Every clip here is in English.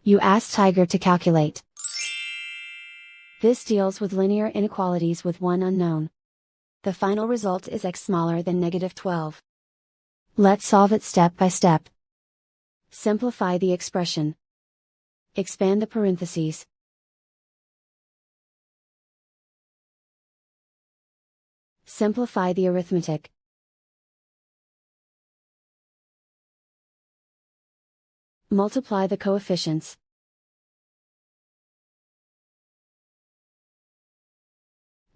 You ask Tiger to calculate. This deals with linear inequalities with one unknown. The final result is x smaller than -12. Let's solve it step by step. Simplify the expression. Expand the parentheses. Simplify the arithmetic. Multiply the coefficients.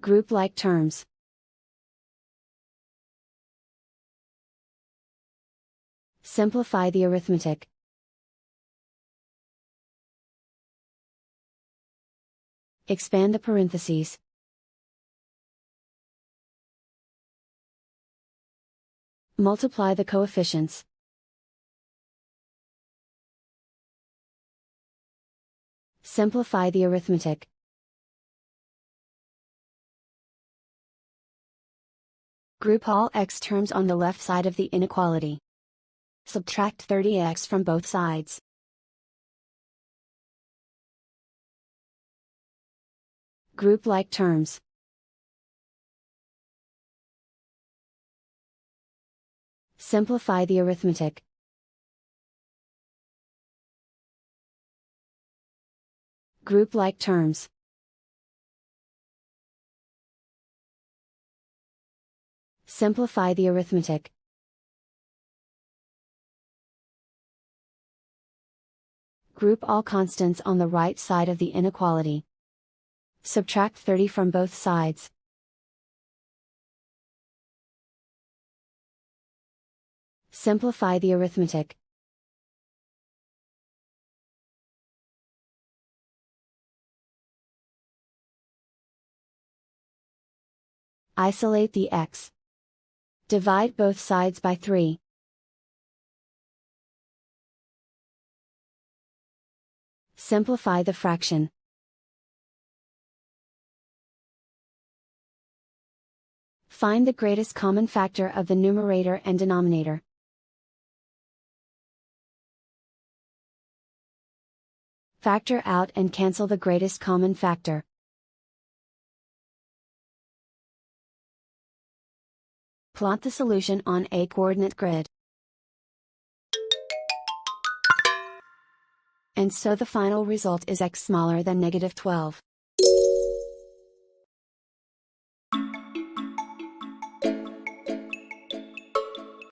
Group like terms. Simplify the arithmetic. Expand the parentheses. Multiply the coefficients. Simplify the arithmetic. Group all x terms on the left side of the inequality. Subtract 30x from both sides. Group like terms. Simplify the arithmetic. Group like terms. Simplify the arithmetic. Group all constants on the right side of the inequality. Subtract 30 from both sides. Simplify the arithmetic. Isolate the x. Divide both sides by 3. Simplify the fraction. Find the greatest common factor of the numerator and denominator. Factor out and cancel the greatest common factor. Plot the solution on a coordinate grid. And so the final result is x smaller than -12.